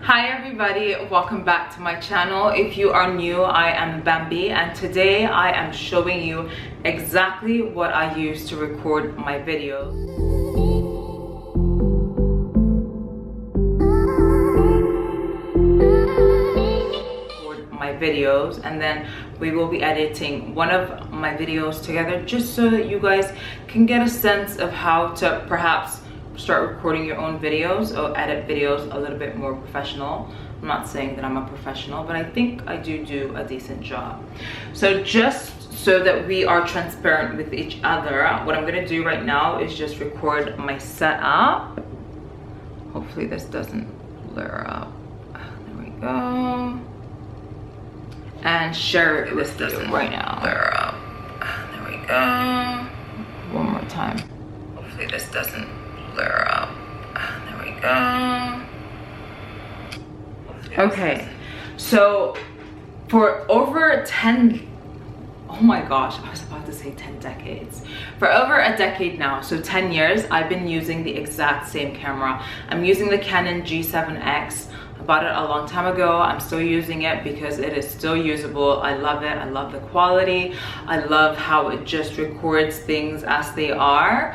Hi everybody, welcome back to my channel. If you are new, I am Bambi, and today I am showing you exactly what I use to record my videos. And then we will be editing one of my videos together just so that you guys can get a sense of how to perhaps start recording your own videos or edit videos a little bit more professional. I'm not saying that I'm a professional, but I think I do a decent job. So just so that we are transparent with each other, what I'm gonna do right now is just record my setup. Hopefully this doesn't blur up. There we go. And share it with you right now. Blur up. There we go. One more time. Hopefully this doesn't blur up. There we go. Okay, so for over 10, oh my gosh, I was about to say 10 decades. For over a decade now, so 10 years, I've been using the exact same camera. I'm using the Canon G7X. I bought it a long time ago. I'm still using it because it is still usable. I love it. I love the quality. I love how it just records things as they are.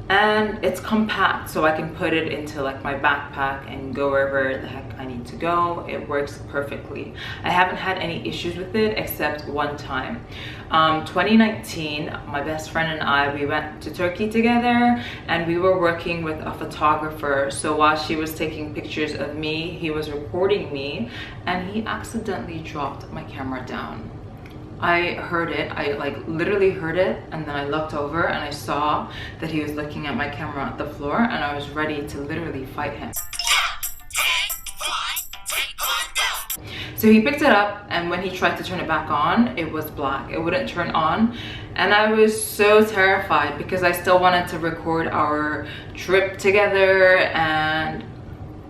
And it's compact, so I can put it into like my backpack and go wherever the heck I need to go. It works perfectly. I haven't had any issues with it except one time. 2019, my best friend and I, we went to Turkey together and we were working with a photographer. So while she was taking pictures of me, he was recording me and he accidentally dropped my camera down. I heard it, I like literally heard it, and then I looked over and I saw that he was looking at my camera on the floor, and I was ready to literally fight him. So he picked it up, and when he tried to turn it back on, it was black. It wouldn't turn on, and I was so terrified because I still wanted to record our trip together and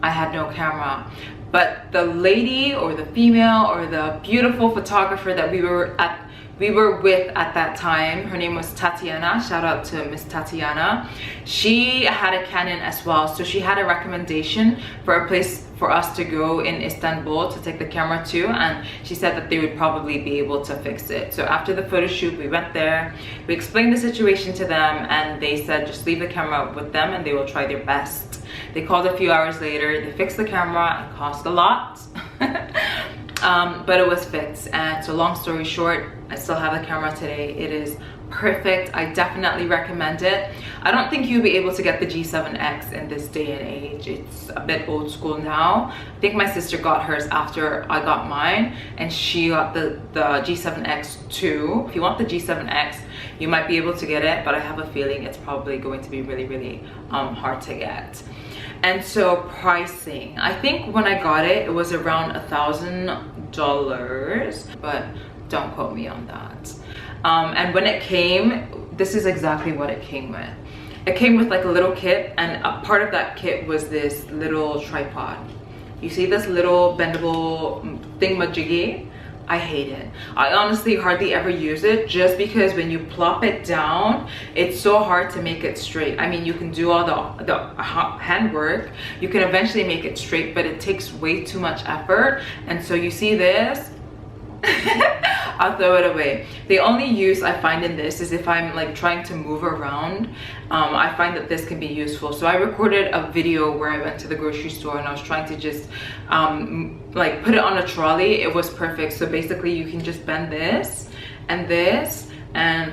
I had no camera. But the lady or the female or the beautiful photographer that we were with at that time, her name was Tatiana. Shout out to Miss Tatiana. She had a Canon as well, so she had a recommendation for a place for us to go in Istanbul to take the camera to, and she said that they would probably be able to fix it. So after the photo shoot, we went there, we explained the situation to them, and they said just leave the camera with them and they will try their best. They called a few hours later, they fixed the camera. It cost a lot, but it was fixed. And so long story short, I still have the camera today. It is perfect. I definitely recommend it. I don't think you'll be able to get the G7X in this day and age. It's a bit old school now. I think my sister got hers after I got mine, and she got the G7X too. If you want the G7X, you might be able to get it, but I have a feeling it's probably going to be really hard to get. And so pricing, I think when I got it, it was around $1,000, but don't quote me on that. And when it came, this is exactly what it came with. It came with like a little kit, and a part of that kit was this little tripod. You see this little bendable thingamajiggy? I hate it. I honestly hardly ever use it just because when you plop it down, it's so hard to make it straight. I mean, you can do all the handwork, you can eventually make it straight, but it takes way too much effort. And so you see this, I'll throw it away. The only use I find in this is if I'm like trying to move around. I find that this can be useful. So I recorded a video where I went to the grocery store and I was trying to just like put it on a trolley. It was perfect. So basically you can just bend this and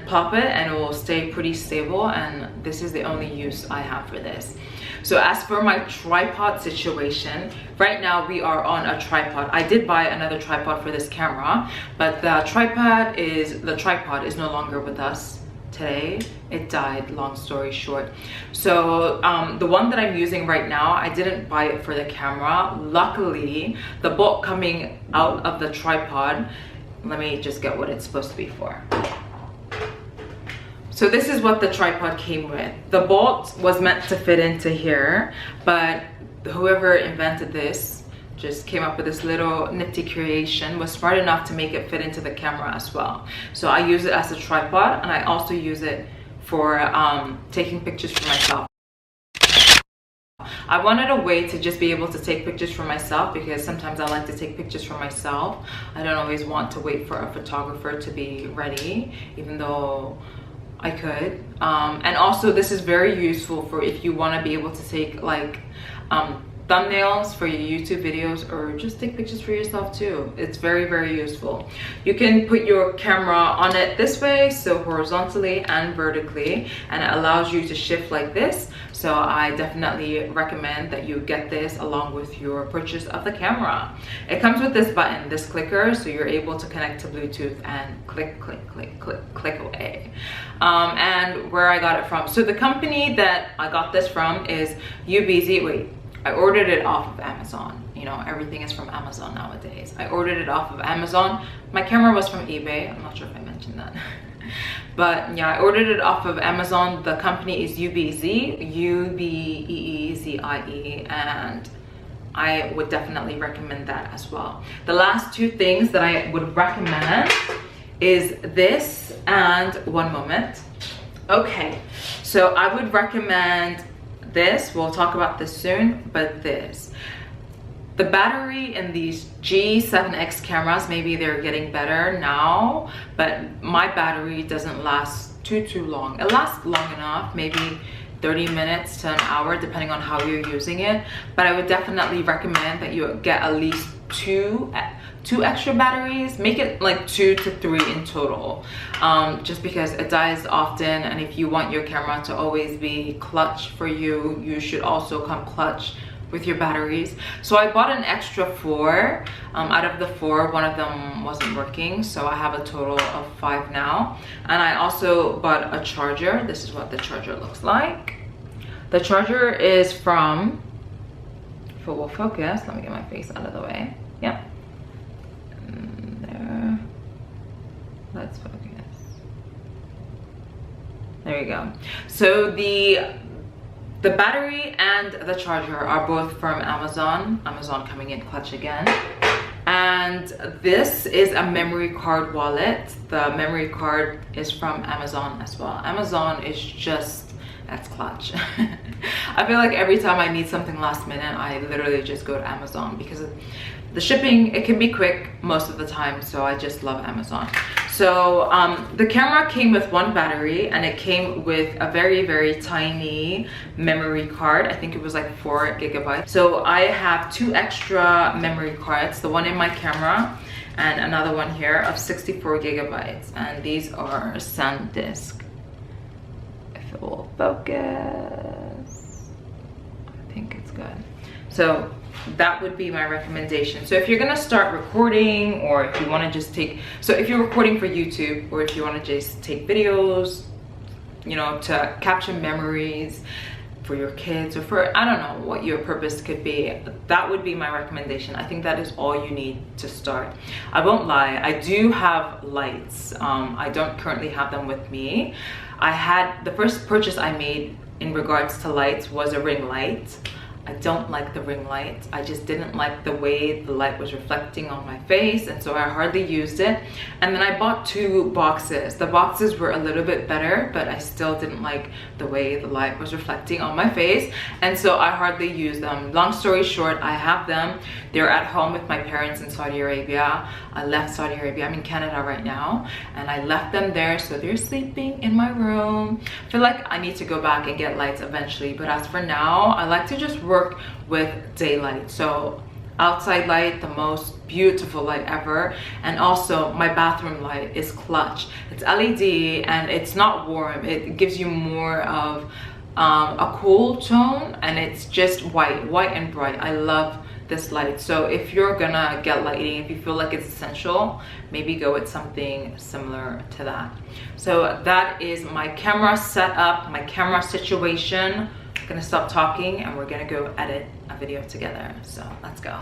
pop it and it will stay pretty stable, and this is the only use I have for this. So as for my tripod situation, right now we are on a tripod. I did buy another tripod for this camera, but the tripod is no longer with us today. It died, long story short. So the one that I'm using right now, I didn't buy it for the camera. Luckily, the bolt coming out of the tripod, let me just get what it's supposed to be for. So this is what the tripod came with. The bolt was meant to fit into here, but whoever invented this just came up with this little nifty creation, was smart enough to make it fit into the camera as well. So I use it as a tripod, and I also use it for taking pictures for myself. I wanted a way to just be able to take pictures for myself, because sometimes I like to take pictures for myself. I don't always want to wait for a photographer to be ready, even though I could. And also this is very useful for if you want to be able to take like thumbnails for your YouTube videos, or just take pictures for yourself too. It's very, very useful. You can put your camera on it this way, so horizontally and vertically, and it allows you to shift like this. So I definitely recommend that you get this along with your purchase of the camera. It comes with this button, this clicker, so you're able to connect to Bluetooth and click, click, click, click, click away. And where I got it from. So the company that I got this from is UBZ. Wait, I ordered it off of Amazon. You know, everything is from Amazon nowadays. I ordered it off of Amazon. My camera was from eBay. I'm not sure if I mentioned that. But yeah, I ordered it off of Amazon. The company is UBZ, UBEEZIE, and I would definitely recommend that as well. The last two things that I would recommend is this, and one moment. Okay, so I would recommend this. We'll talk about this soon, but this. The battery in these G7X cameras, maybe they're getting better now, but my battery doesn't last too long. It lasts long enough, maybe 30 minutes to an hour, depending on how you're using it. But I would definitely recommend that you get at least two extra batteries. Make it like 2 to 3 in total, just because it dies often, and if you want your camera to always be clutch for you, you should also come clutch with your batteries. So I bought an extra 4. Out of the 4, one of them wasn't working, so I have a total of 5 now. And I also bought a charger. This is what the charger looks like. The charger is from, if it will focus, let me get my face out of the way. Yep. There. Let's focus. There you go. So the battery and the charger are both from Amazon. Amazon coming in clutch again. And this is a memory card wallet. The memory card is from Amazon as well. Amazon is just, that's clutch. I feel like every time I need something last minute, I literally just go to Amazon, because the shipping, it can be quick most of the time, so I just love Amazon. So the camera came with 1 battery, and it came with a very, very tiny memory card. I think it was like 4 gigabytes. So I have 2 extra memory cards, the one in my camera and another one here of 64 gigabytes. And these are SanDisk. If it will focus, I think it's good. So that would be my recommendation. So if you're gonna start recording, or if you want to just take, so if you're recording for YouTube, or if you want to just take videos, you know, to capture memories for your kids, or for, I don't know what your purpose could be, that would be my recommendation. I think that is all you need to start. I won't lie, I do have lights. I don't currently have them with me. I had, the first purchase I made in regards to lights was a ring light. I don't like the ring light. I just didn't like the way the light was reflecting on my face, and so I hardly used it. And then I bought 2 boxes. The boxes were a little bit better, but I still didn't like the way the light was reflecting on my face, and so I hardly used them. Long story short, I have them. They're at home with my parents in Saudi Arabia. I left Saudi Arabia, I'm in Canada right now, and I left them there, so they're sleeping in my room. I feel like I need to go back and get lights eventually, but as for now, I like to just work with daylight. So outside light, the most beautiful light ever. And also my bathroom light is clutch. It's LED and it's not warm. It gives you more of a cool tone, and it's just white and bright. I love this light. So if you're gonna get lighting, if you feel like it's essential, maybe go with something similar to that. So that is my camera setup, my camera situation. I'm gonna stop talking and we're gonna go edit a video together. So let's go.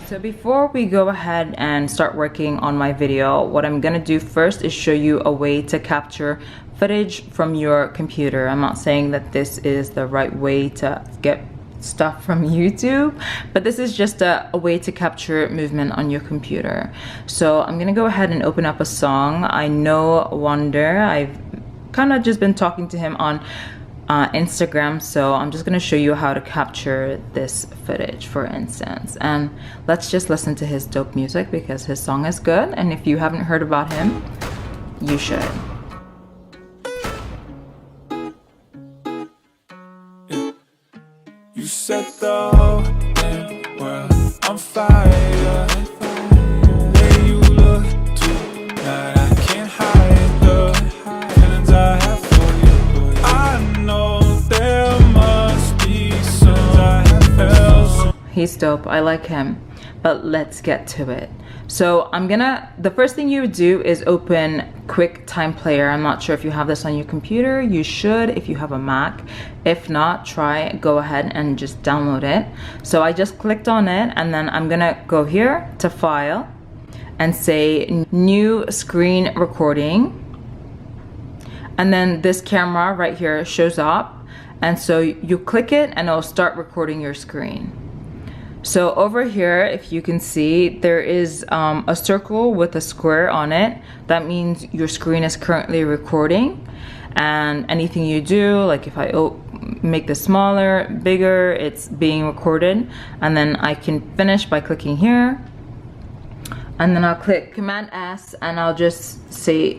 So before we go ahead and start working on my video, what I'm gonna do first is show you a way to capture footage from your computer. I'm not saying that this is the right way to get stuff from YouTube, but this is just a way to capture movement on your computer. So I'm gonna go ahead and open up a song. I know Wondr, I've kind of just been talking to him on Instagram, so I'm just gonna show you how to capture this footage, for instance. And let's just listen to his dope music because his song is good, and if you haven't heard about him, you should. You set the whole damn world on fire. The way you look tonight, I can't hide the feelings I have for you. I know there must be something else. He's dope, I like him, but let's get to it. So the first thing you would do is open QuickTime Player. I'm not sure if you have this on your computer. You should if you have a Mac. If not, go ahead and just download it. So I just clicked on it, and then I'm gonna go here to File and say New Screen Recording. And then this camera right here shows up, and so you click it and it'll start recording your screen. So over here, if you can see, there is a circle with a square on it. That means your screen is currently recording, and anything you do, like if I make this smaller, bigger, it's being recorded. And then I can finish by clicking here, and then I'll click Command S, and I'll just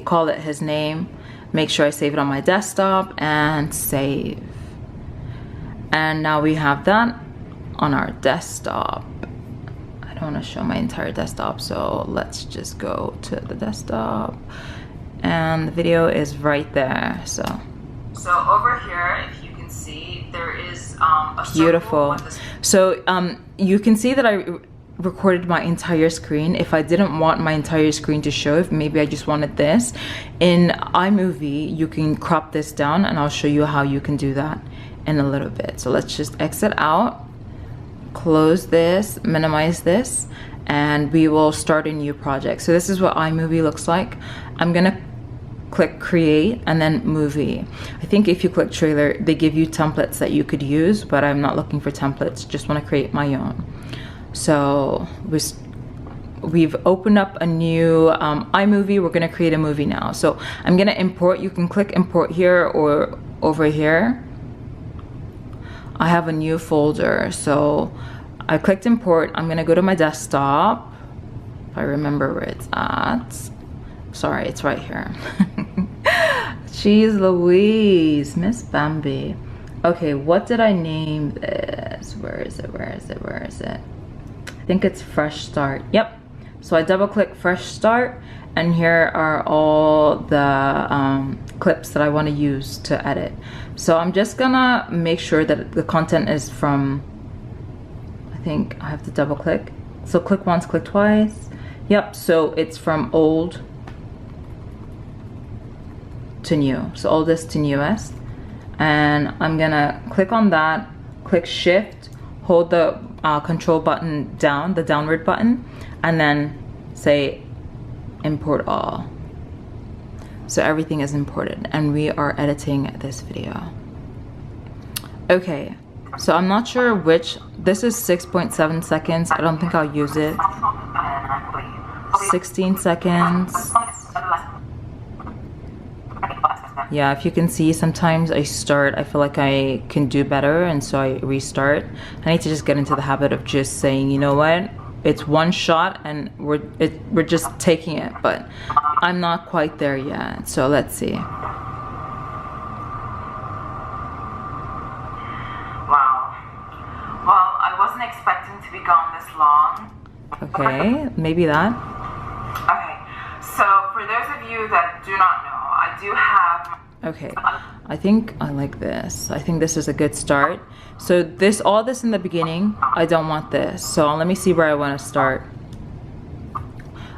call it his name. Make sure I save it on my desktop and save. And now we have that on our desktop. I don't want to show my entire desktop, so let's just go to the desktop, and the video is right there. So over here, if you can see, there is a beautiful. So you can see that I recorded my entire screen. If I didn't want my entire screen to show, if maybe I just wanted this, in iMovie you can crop this down, and I'll show you how you can do that in a little bit. So let's just exit out, close this, minimize this, and we will start a new project. So this is what iMovie looks like. I'm gonna click create and then movie. I think if you click trailer, they give you templates that you could use, but I'm not looking for templates, just want to create my own. So we've opened up a new iMovie. We're gonna create a movie now. So I'm gonna import. You can click import here or over here. I have a new folder, so I clicked import. I'm gonna go to my desktop, if I remember where it's at. Sorry, it's right here. Jeez Louise, Miss Bambi. Okay, what did I name this? Where is it? I think it's Fresh Start. Yep. So I double click Fresh Start, and here are all the clips that I want to use to edit. So I'm just gonna make sure that the content is from, I think I have to double click. So click once, click twice. Yep, so it's from old to new. So oldest to newest. And I'm gonna click on that, click shift, hold the control button down, the downward button, and then say import all. So everything is imported, and we are editing this video. Okay, so I'm not sure which, this is 6.7 seconds. I don't think I'll use it. 16 seconds. Yeah, if you can see, sometimes I feel like I can do better, and so I restart. I need to just get into the habit of just saying, you know what, it's one shot and we're just taking it, but I'm not quite there yet. So let's see. Wow. Well, I wasn't expecting to be gone this long. Okay, maybe that. Okay, so for those of you that do not know, I do have... Okay, I think I like this. I think this is a good start. So all this in the beginning, I don't want this. So let me see where I want to start.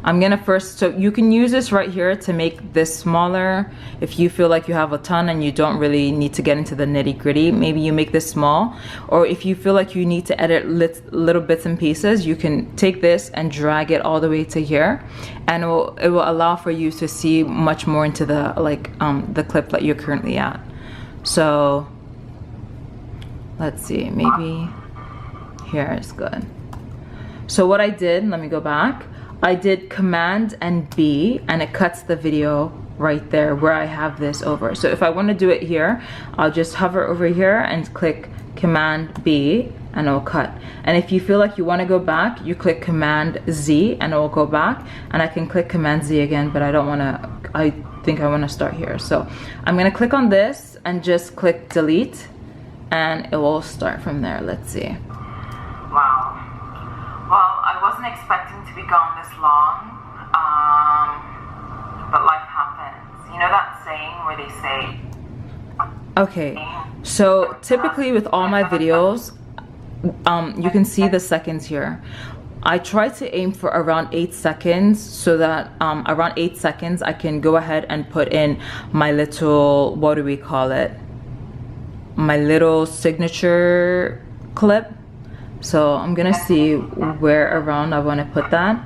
I'm gonna first, so you can use this right here to make this smaller. If you feel like you have a ton and you don't really need to get into the nitty-gritty, maybe you make this small. Or if you feel like you need to edit little bits and pieces, you can take this and drag it all the way to here, and it will allow for you to see much more into the the clip that you're currently at. So let's see, maybe here is good. So what I did, let me go back. I did Command and B, and it cuts the video right there where I have this over. So if I want to do it here, I'll just hover over here and click Command B and it'll cut. And if you feel like you want to go back, you click Command Z and it will go back. And I can click Command Z again, but I don't want to, I think I want to start here. So I'm going to click on this and just click delete and it will start from there. Let's see. Wow. Well, I wasn't expecting to be gone this long, but life happens. You know that saying where they say... Okay, so typically with all my videos, you can see the seconds here. I try to aim for around 8 seconds so that around 8 seconds I can go ahead and put in my little, what do we call it? My little signature clip. So I'm gonna see where around I want to put that.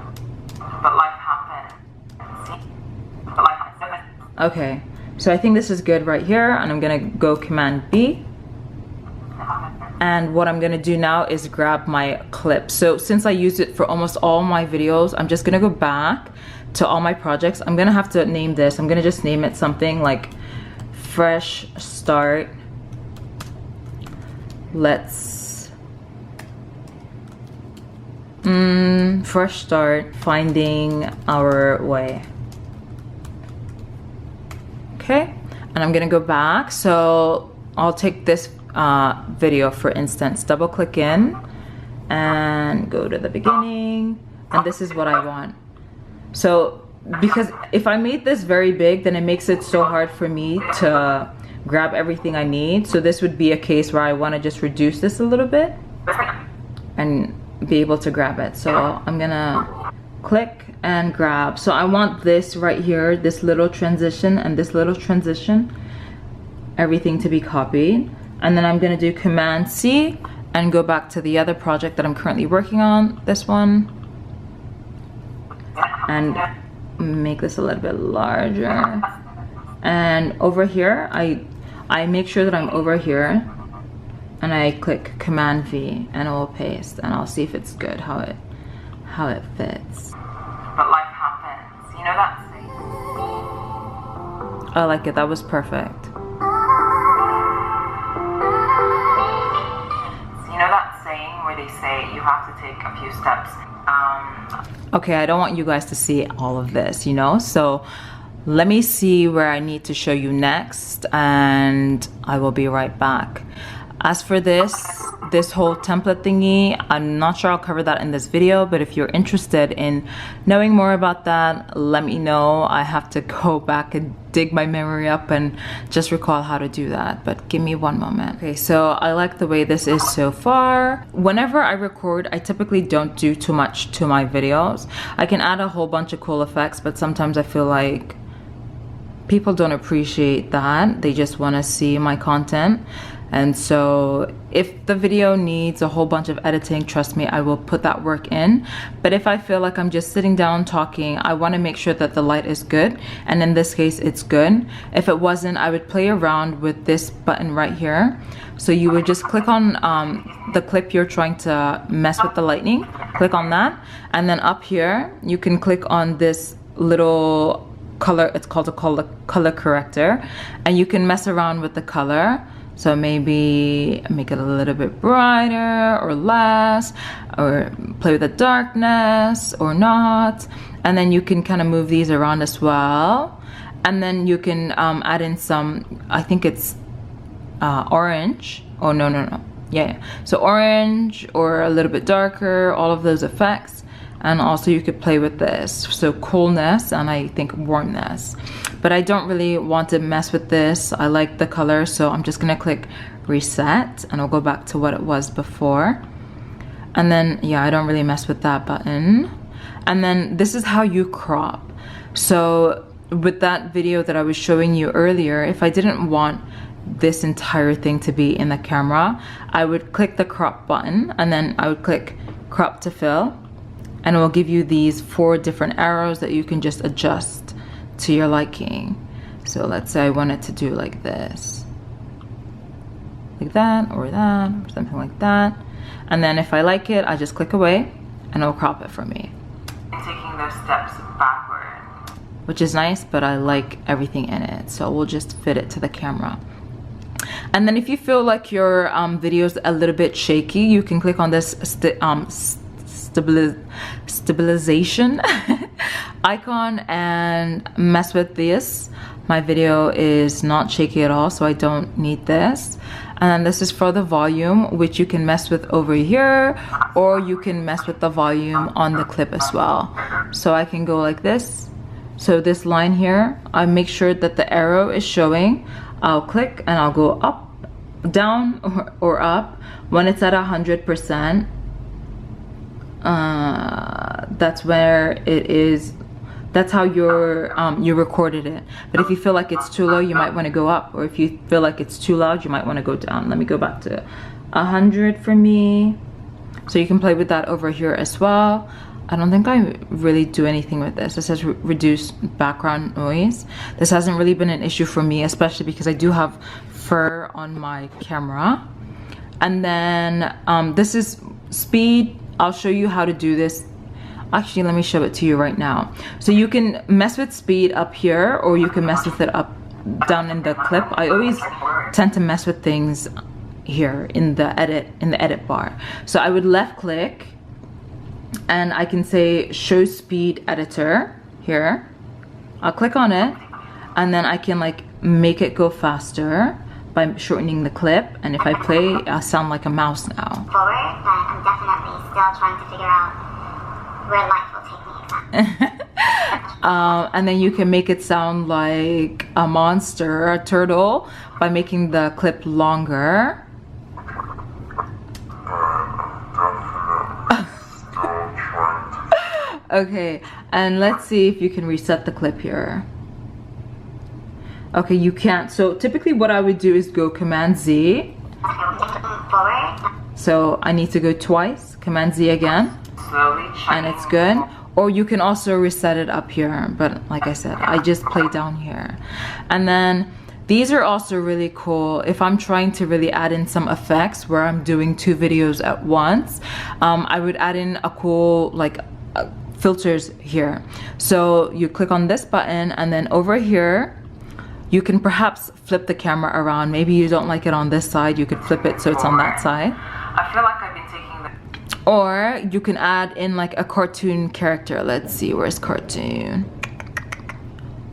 But life happened. Okay, so I think this is good right here, and I'm gonna go Command B. And what I'm gonna do now is grab my clip. So since I use it for almost all my videos, I'm just gonna go back to all my projects. I'm gonna have to name this. I'm gonna just name it something like Fresh Start. Fresh Start, Finding Our Way. Okay, and I'm gonna go back. So I'll take this video for instance, double click in and go to the beginning, and this is what I want. So because if I made this very big, then it makes it so hard for me to grab everything I need. So this would be a case where I want to just reduce this a little bit and be able to grab it. So I'm gonna click and grab. So I want this right here, this little transition and this little transition, everything to be copied. And then I'm gonna do Command C and go back to the other project that I'm currently working on, this one, and make this a little bit larger. And over here, I make sure that I'm over here, and I click Command V and it will paste, and I'll see if it's good, how it fits. But life happens, you know that saying? I like it, that was perfect. You know that saying where they say you have to take a few steps? Okay, I don't want you guys to see all of this, you know? So let me see where I need to show you next, and I will be right back. As for this whole template thingy, I'm not sure I'll cover that in this video, but if you're interested in knowing more about that, let me know. I have to go back and dig my memory up and just recall how to do that, but give me one moment. Okay, so I like the way this is so far. Whenever I record, I typically don't do too much to my videos. I can add a whole bunch of cool effects, but sometimes I feel like people don't appreciate that. They just want to see my content. And so if the video needs a whole bunch of editing, trust me, I will put that work in. But if I feel like I'm just sitting down talking, I want to make sure that the light is good. And in this case, it's good. If it wasn't, I would play around with this button right here. So you would just click on the clip you're trying to mess with the lighting. Click on that. And then up here, you can click on this little color. It's called a color corrector. And you can mess around with the color. So maybe make it a little bit brighter or less, or play with the darkness or not. And then you can kind of move these around as well. And then you can add in some, I think it's orange. Oh, no. Yeah. So orange or a little bit darker, all of those effects. And also you could play with this. So coolness and I think warmness. But I don't really want to mess with this. I like the color, so I'm just gonna click reset and I'll go back to what it was before. And then, yeah, I don't really mess with that button. And then this is how you crop. So with that video that I was showing you earlier, if I didn't want this entire thing to be in the camera, I would click the crop button and then I would click crop to fill. And it will give you these 4 different arrows that you can just adjust to your liking. So let's say I wanted to do like this, like that, or something like that. And then if I like it, I just click away and it'll crop it for me. Taking those steps backward. which is nice, but I like everything in it, so we'll just fit it to the camera. And then if you feel like your video is a little bit shaky, you can click on this stabilization icon and mess with this. My video is not shaky at all, so I don't need this. And then this is for the volume, which you can mess with over here, or you can mess with the volume on the clip as well. So I can go like this. So this line here, I make sure that the arrow is showing. I'll click and I'll go up, down, or up. When it's at 100%, that's where it is. That's how you recorded it. But if you feel like it's too low, you might want to go up, or if you feel like it's too loud, you might want to go down. Let me go back to 100 for me. So you can play with that over here as well. I don't think I really do anything with this. This says reduce background noise. This hasn't really been an issue for me, especially because I do have fur on my camera. And then this is speed. I'll show you how to do this. Actually, let me show it to you right now. So you can mess with speed up here, or you can mess with it up down in the clip. I always tend to mess with things here in the edit bar. So I would left click and I can say show speed editor here. I'll click on it and then I can like make it go faster by shortening the clip, and if I play, I'll sound like a mouse now. Forward, but I'm definitely still trying to figure out where life will take me exactly. And then you can make it sound like a monster, a turtle, by making the clip longer. Okay, and let's see if you can reset the clip here. Okay, you can't. So typically what I would do is go Command Z. So I need to go twice, Command Z again, and it's good. Or you can also reset it up here, but like I said, I just play down here. And then these are also really cool if I'm trying to really add in some effects where I'm doing 2 videos at once. I would add in a cool like filters here. So you click on this button, and then over here you can perhaps flip the camera around. Maybe you don't like it on this side, you could flip it so it's on that side. I feel like I've been taking the... Or you can add in like a cartoon character. Let's see, where's cartoon?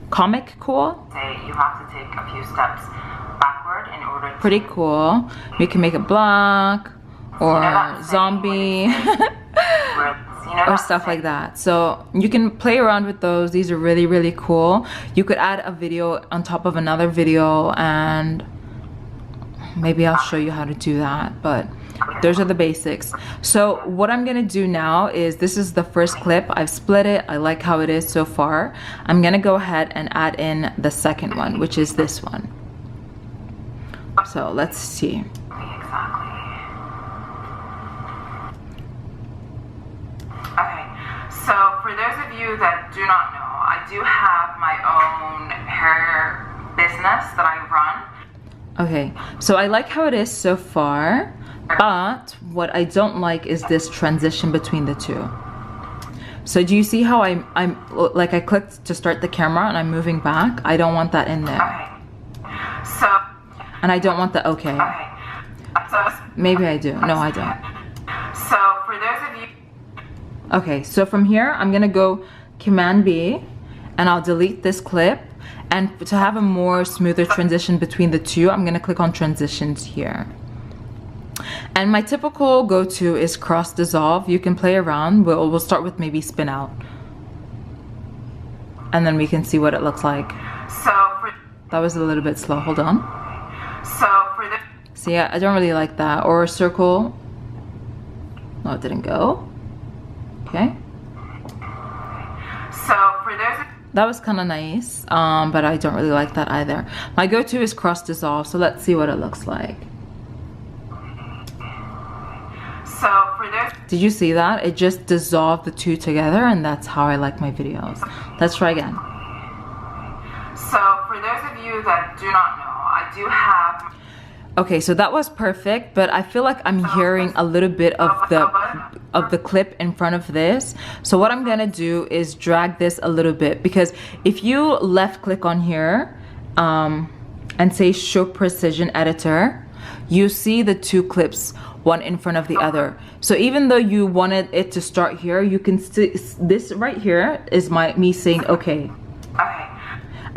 Comic cool? Say you have to take a few steps backward in order to... Pretty cool. You can make it black or zombie or stuff like that. So you can play around with those. These are really, really cool. You could add a video on top of another video, and maybe I'll show you how to do that, but those are the basics. So what I'm gonna do now is, this is the first clip. I've split it. I like how it is so far. I'm gonna go ahead and add in the second one, which is this one. So let's see. Exactly. Okay, so for those of you that do not know, I do have my own hair business that I run. Okay, so I like how it is so far, but what I don't like is this transition between the two. So do you see how I'm like I clicked to start the camera and I'm moving back? I don't want that in there. Okay. So. And I don't want the okay. Okay. So. Maybe I do. No, I don't. So for those of you. Okay, so from here I'm gonna go Command B, and I'll delete this clip. And to have a more smoother transition between the two, I'm gonna click on transitions here. And my typical go-to is cross dissolve. You can play around. We'll start with maybe spin out, and then we can see what it looks like. So for, that was a little bit slow. Hold on. So for the... See, I don't really like that. Or a circle. No, it didn't go. Okay. So for those... That was kind of nice, but I don't really like that either. My go-to is cross dissolve, so let's see what it looks like. So for those... Did you see that? It just dissolved the two together, and that's how I like my videos. Let's try again. So for those of you that do not know, I do have... Okay, so that was perfect, but I feel like I'm hearing a little bit of the of the clip in front of this. So what I'm gonna do is drag this a little bit, because if you left click on here and say show precision editor, you see the two clips, one in front of the other. So even though you wanted it to start here, you can see this right here is me saying okay. Okay.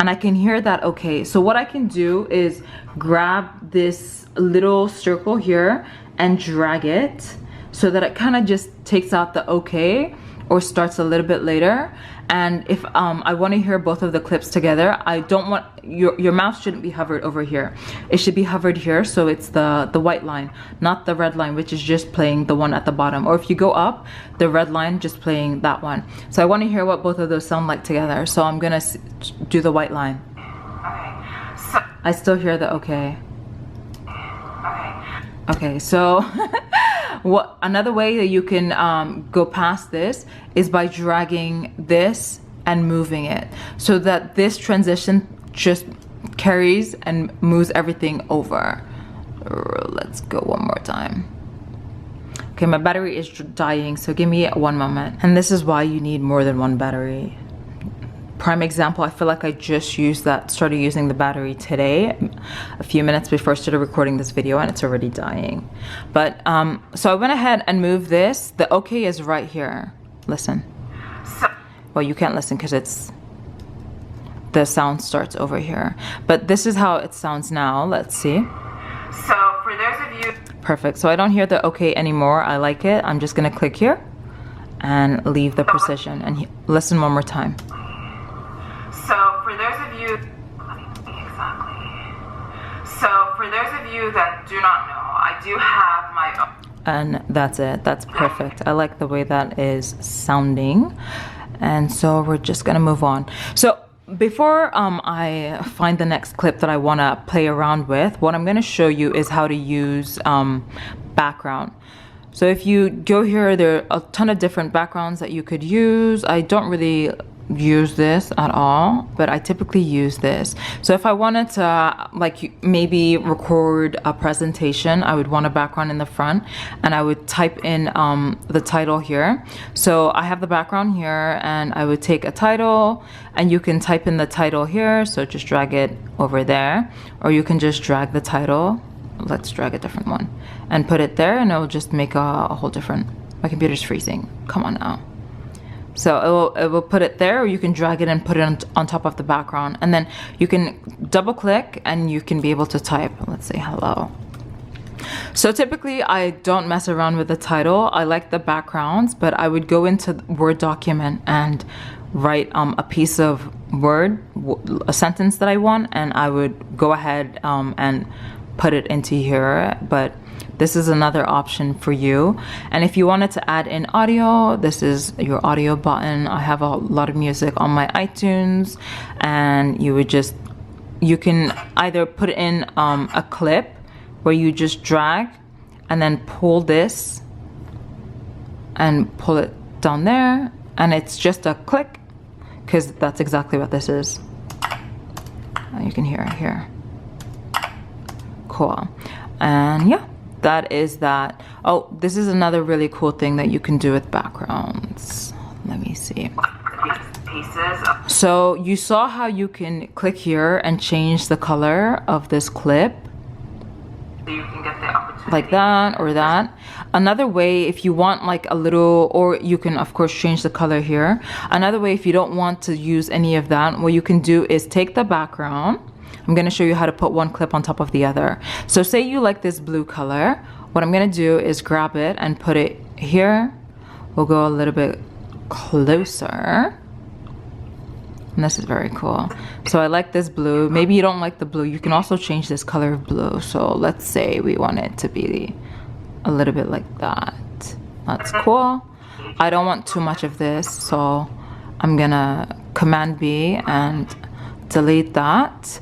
And I can hear that okay. So what I can do is grab this little circle here and drag it so that it kind of just takes out the okay, or starts a little bit later. And if I want to hear both of the clips together, I don't want your mouse shouldn't be hovered over here. It should be hovered here, so it's the white line, not the red line, which is just playing the one at the bottom. Or if you go up, the red line just playing that one. So I want to hear what both of those sound like together. So I'm gonna do the white line. Okay. So. I still hear the okay. Okay. Okay. So. What another way that you can go past this is by dragging this and moving it, so that this transition just carries and moves everything over. Let's go one more time. Okay, my battery is dying, so give me 1 moment. And this is why you need more than one battery. Prime example, I feel like I just started using the battery today, a few minutes before I started recording this video, and it's already dying. But so I went ahead and moved this. The okay is right here. Listen. Well, you can't listen because the sound starts over here. But this is how it sounds now. Let's see. So for those of you. Perfect. So I don't hear the okay anymore. I like it. I'm just gonna click here and leave the precision and listen one more time. So for those of you, that do not know, I do have my own. And that's it. That's perfect. I like the way that is sounding. And so we're just gonna move on. So before I find the next clip that I wanna play around with, what I'm gonna show you is how to use background. So if you go here, there are a ton of different backgrounds that you could use. I don't really use this at all, but I typically use this. So if I wanted to maybe record a presentation, I would want a background in the front, and I would type in the title here. So I have the background here, and I would take a title, and you can type in the title here. So just drag it over there, or you can just drag the title. Let's drag a different one and put it there, and it will just make a whole different. My computer's freezing. Come on now. So it will put it there, or you can drag it and put it on top of the background, and then you can double click and you can be able to type. Let's say hello. So typically I don't mess around with the title. I like the backgrounds, but I would go into the Word document and write a piece of word, a sentence that I want, and I would go ahead and put it into here. But this is another option for you. And if you wanted to add in audio, this is your audio button. I have a lot of music on my iTunes, and you can either put in a clip where you just drag and then pull this and pull it down there, and it's just a click, because that's exactly what this is. You can hear it here. Cool. And yeah, that is that. Oh, this is another really cool thing that you can do with backgrounds. Let me see. So you saw how you can click here and change the color of this clip, You can get the opportunity. like that or that. Another way, if you want like a little, or you can of course change the color here. Another way, if you don't want to use any of that, what you can do is take the background. I'm going to show you how to put one clip on top of the other. So say you like this blue color. What I'm going to do is grab it and put it here. We'll go a little bit closer. And this is very cool. So I like this blue. Maybe you don't like the blue. You can also change this color of blue. So let's say we want it to be a little bit like that. That's cool. I don't want too much of this, so I'm gonna Command B and delete that.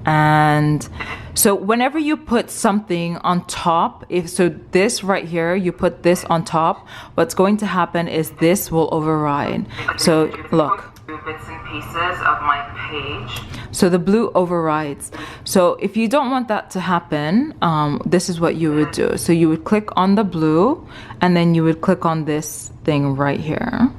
And so whenever you put something on top, so this right here, you put this on top, what's going to happen is this will override. So look, bits and pieces of my page. So the blue overrides. So if you don't want that to happen, this is what you would do. So you would click on the blue and then you would click on this thing right here.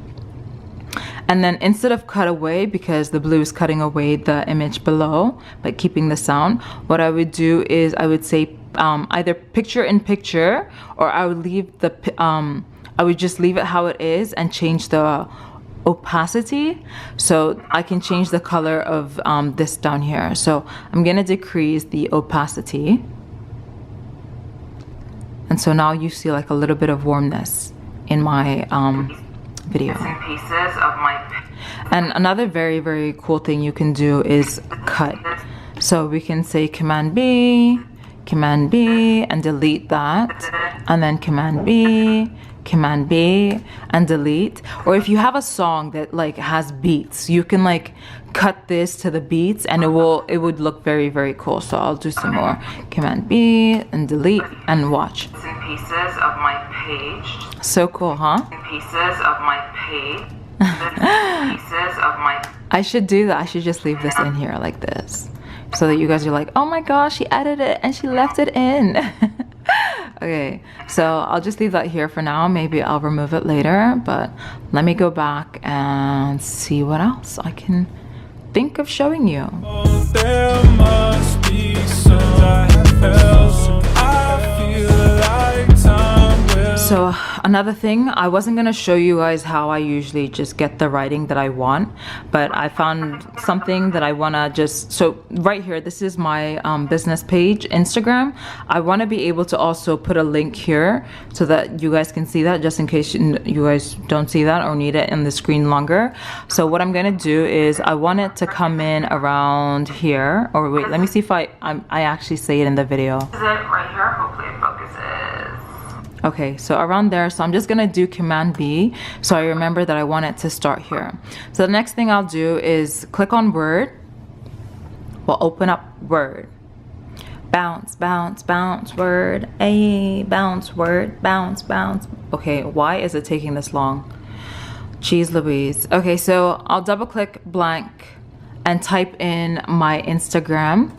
And then instead of cut away, because the blue is cutting away the image below, but keeping the sound, what I would do is I would say either picture in picture, or I would leave the, I would just leave it how it is and change the opacity. So I can change the color of this down here. So I'm gonna decrease the opacity. And so now you see like a little bit of warmness in my video. And pieces of my. And another very, very cool thing you can do is cut. So we can say Command B, and delete that, and then Command B, and delete. Or if you have a song that like has beats, you can like cut this to the beats and it would look very, very cool. So I'll do some more. Command B and delete and watch. And pieces of my page. So cool, huh? And pieces of my page. Pieces of my. I should do that. I should just leave this in here like this, so that you guys are like, oh my gosh, she added it and she left it in. Okay, so I'll just leave that here for now. Maybe I'll remove it later, but let me go back and see what else I can think of showing you. Oh, there must be some I have felt. I feel like time will. So another thing, I wasn't gonna show you guys how I usually just get the writing that I want, but I found something that I wanna just, so right here, this is my business page, Instagram. I wanna be able to also put a link here so that you guys can see that, just in case you guys don't see that or need it in the screen longer. So what I'm gonna do is I want it to come in around here, or wait, let me see if I actually say it in the video. Is it right here? Hopefully it focuses. Okay, so around there, so I'm just gonna do Command B, so I remember that I want it to start here. So the next thing I'll do is click on Word. We'll open up Word. Bounce, bounce, bounce, Word. A bounce, Word, bounce, bounce. Okay, why is it taking this long? Jeez Louise. Okay, so I'll double click blank and type in my Instagram.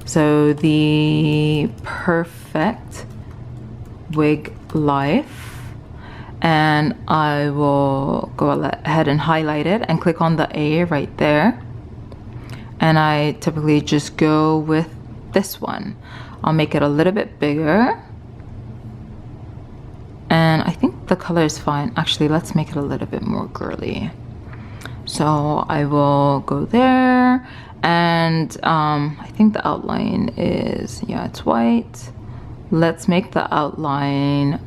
So the perfect wig life, and I will go ahead and highlight it and click on the A right there, and I typically just go with this one. I'll make it a little bit bigger, and I think the color is fine. Actually, let's make it a little bit more girly. So I will go there, and I think the outline is, yeah, it's white. Let's make the outline,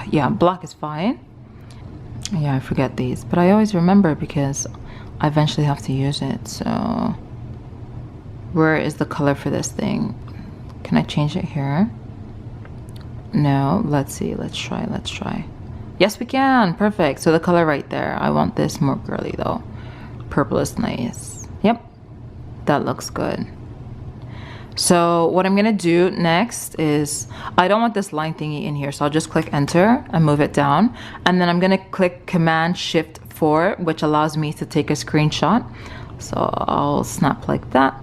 yeah, black is fine. Yeah, I forget these, but I always remember because I eventually have to use it. So where is the color for this thing? Can I change it here? No, let's see, let's try. Yes, we can, perfect. So the color right there, I want this more girly though. Purple is nice. Yep, that looks good. So what I'm gonna do next is, I don't want this line thingy in here, so I'll just click enter and move it down, and then I'm gonna click Command Shift 4, which allows me to take a screenshot. So I'll snap like that.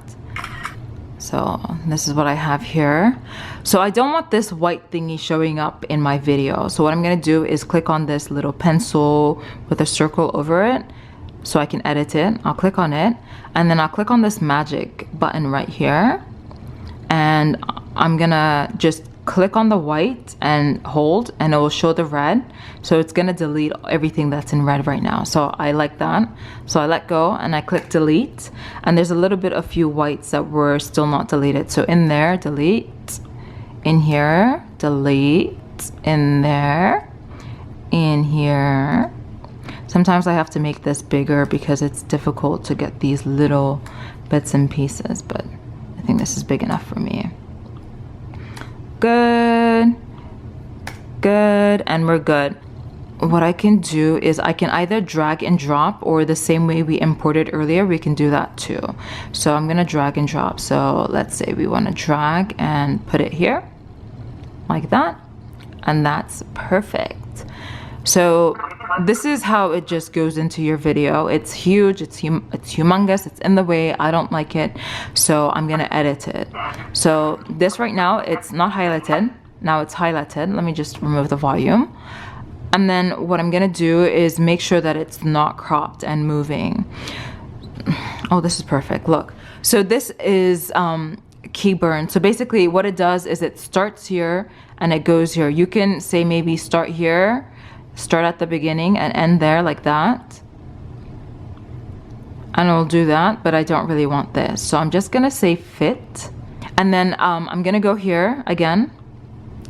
So this is what I have here. So I don't want this white thingy showing up in my video, so what I'm gonna do is click on this little pencil with a circle over it so I can edit it. I'll click on it, and then I'll click on this magic button right here, and I'm gonna just click on the white and hold, and it will show the red. So it's gonna delete everything that's in red right now. So I like that. So I let go and I click delete, and there's a little bit of few whites that were still not deleted. So in there, delete, in here, delete, in there, in here. Sometimes I have to make this bigger because it's difficult to get these little bits and pieces, but I think this is big enough for me. Good, and we're good. What I can do is I can either drag and drop, or the same way we imported earlier, we can do that too. So I'm gonna drag and drop. So let's say we wanna drag and put it here, like that, and that's perfect. So this is how it just goes into your video. It's huge, it's humongous, it's in the way. I don't like it, so I'm gonna edit it. So this right now, it's not highlighted. Now it's highlighted. Let me just remove the volume. And then what I'm gonna do is make sure that it's not cropped and moving. Oh, this is perfect, look. So this is key burn. So basically what it does is it starts here and it goes here. You can say maybe start here, start at the beginning and end there like that. And I'll do that, but I don't really want this. So I'm just gonna say fit. And then I'm gonna go here again,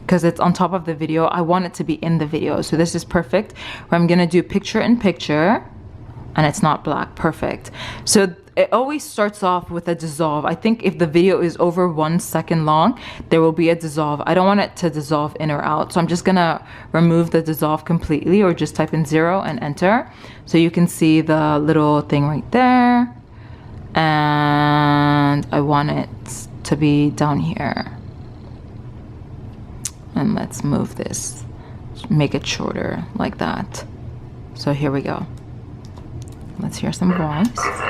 because it's on top of the video. I want it to be in the video. So this is perfect. Where I'm gonna do picture in picture and it's not black. Perfect. So it always starts off with a dissolve. I think if the video is over 1 second long, there will be a dissolve. I don't want it to dissolve in or out. So I'm just gonna remove the dissolve completely, or just type in 0 and enter. So you can see the little thing right there. And I want it to be down here. And let's move this, make it shorter like that. So here we go. Let's hear some voice. This is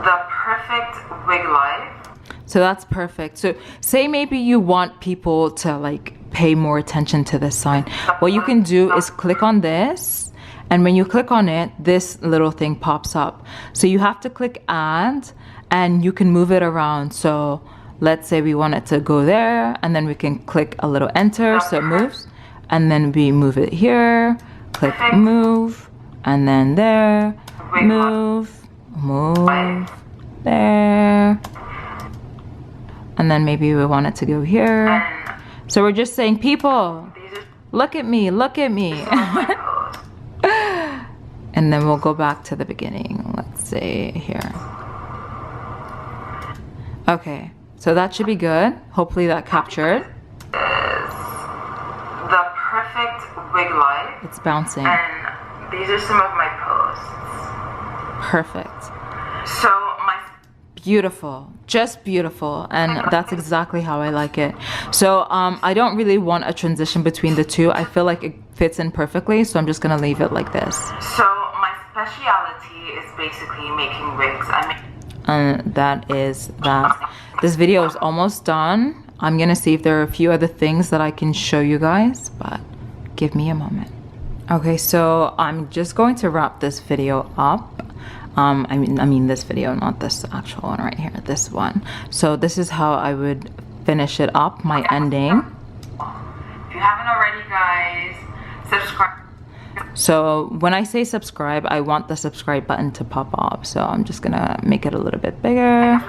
the perfect wig life. So that's perfect. So say maybe you want people to like pay more attention to this sign. What you can do is click on this, and when you click on it, this little thing pops up. So you have to click add, and you can move it around. So let's say we want it to go there, and then we can click a little enter so it moves, and then we move it here, click move, and then there, move, there, and then maybe we want it to go here. So we're just saying, people, look at me, look at me. And then we'll go back to the beginning. Let's say here. Okay, so that should be good. Hopefully that captured. The perfect wig life. It's bouncing. And these are some of my posts. Perfect. So my Beautiful, just beautiful, and that's exactly how I like it. So I don't really want a transition between the two. I feel like it fits in perfectly, so I'm just gonna leave it like this. So my speciality is basically making wigs. And that is that. This video is almost done. I'm gonna see if there are a few other things that I can show you guys, but give me a moment. Okay, so I'm just going to wrap this video up. I mean this video, not this actual one right here, this one. So this is how I would finish it up, my ending. If you haven't already, guys, subscribe. So when I say subscribe, I want the subscribe button to pop up. So I'm just gonna make it a little bit bigger.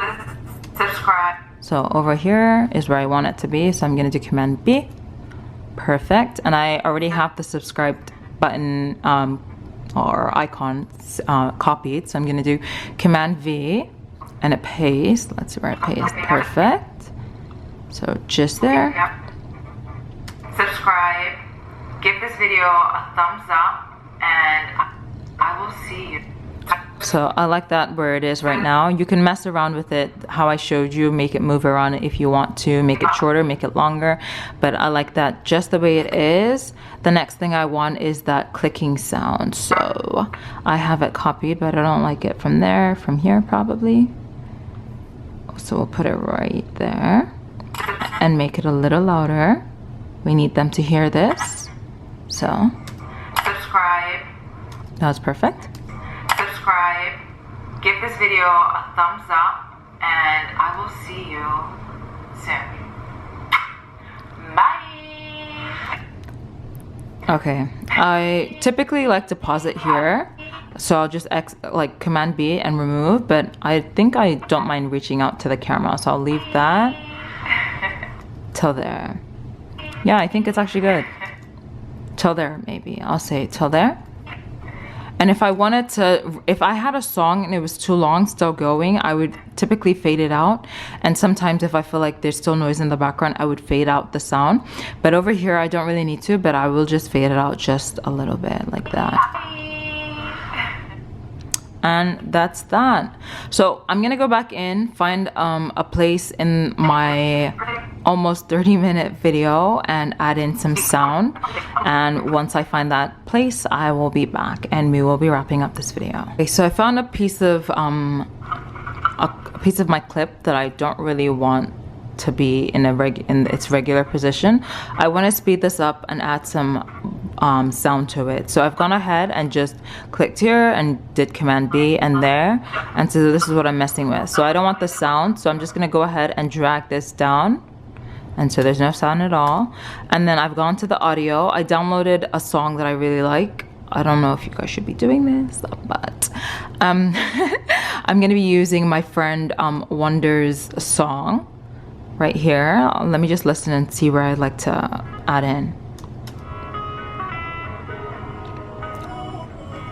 Subscribe. So over here is where I want it to be. So I'm gonna do Command B. Perfect. And I already have the subscribe button or icons copied. So I'm gonna do Command V and a paste. Let's see where it pastes. Perfect. So just there. Yep. Subscribe. Give this video a thumbs up, and I will see you. So I like that where it is right now. You can mess around with it how I showed you, make it move around if you want to, make it shorter, make it longer, but I like that just the way it is. The next thing I want is that clicking sound. So I have it copied, but I don't like it from there, from here probably. So we'll put it right there and make it a little louder. We need them to hear this. So Subscribe. that's perfect. Subscribe. Give this video a thumbs up, and I will see you soon. Bye. Okay, I typically like to pause it here, so I'll just like Command B and remove, but I think I don't mind reaching out to the camera, so I'll leave that till there. Yeah, I think it's actually good. Till there, maybe. I'll say till there. And if I wanted to, if I had a song and it was too long still going, I would typically fade it out. And sometimes if I feel like there's still noise in the background, I would fade out the sound. But over here, I don't really need to, but I will just fade it out just a little bit like that. And that's that. So I'm gonna go back in, find a place in my almost 30-minute video and add in some sound, and once I find that place I will be back and we will be wrapping up this video. Okay, so I found a piece of my clip that I don't really want to be in its regular position. I want to speed this up and add some sound to it. So I've gone ahead and just clicked here and did Command B and there, and so this is what I'm messing with. So I don't want the sound, so I'm just gonna go ahead and drag this down, and so there's no sound at all. And then I've gone to the audio. I downloaded a song that I really like. I don't know if you guys should be doing this, but I'm gonna be using my friend Wondr's song right here. Let me just listen and see where I'd like to add in.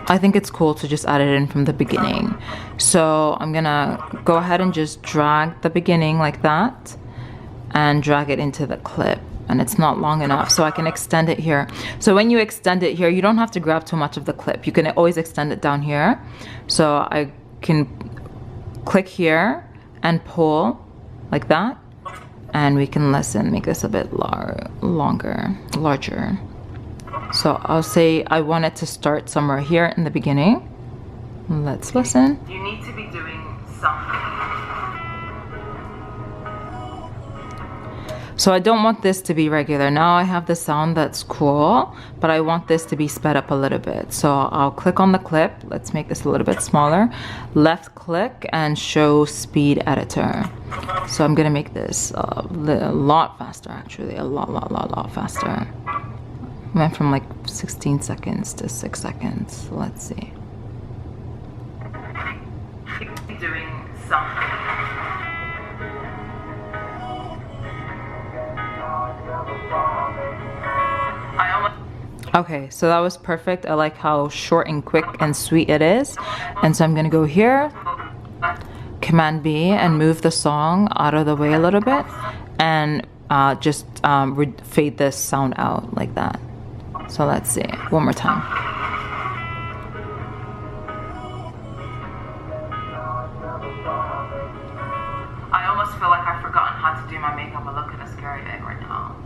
I think it's cool to just add it in from the beginning. So I'm gonna go ahead and just drag the beginning like that and drag it into the clip, and it's not long enough, so I can extend it here. So when you extend it here, you don't have to grab too much of the clip. You can always extend it down here. So I can click here and pull like that, and we can listen, make this a bit larger. So I'll say I want it to start somewhere here in the beginning. Let's listen. You need to be doing something. So I don't want this to be regular. Now I have the sound that's cool, but I want this to be sped up a little bit. So I'll click on the clip. Let's make this a little bit smaller. Left click and show speed editor. So I'm gonna make this a lot faster, actually, a lot faster. Went from like 16 seconds to 6 seconds. Let's see. Doing something. Okay, so that was perfect. I like how short and quick and sweet it is. And so I'm gonna go here, Command B, and move the song out of the way a little bit, and just fade this sound out like that. So let's see, one more time. I almost feel like I've forgotten how to do my makeup. I look kind of scary right now.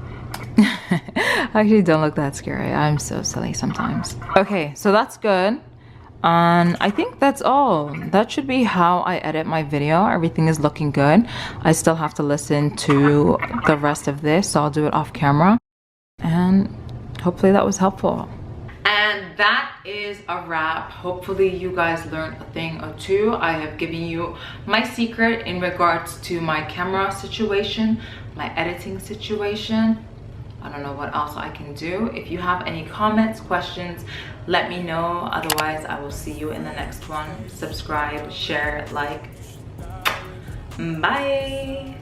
I actually don't look that scary. I'm so silly sometimes. Okay, so that's good. And I think that's all. That should be how I edit my video. Everything is looking good. I still have to listen to the rest of this, so I'll do it off camera. And hopefully that was helpful. And that is a wrap. Hopefully you guys learned a thing or two. I have given you my secret in regards to my camera situation, my editing situation. I don't know what else I can do. If you have any comments, questions, let me know. Otherwise, I will see you in the next one. Subscribe, share, like. Bye.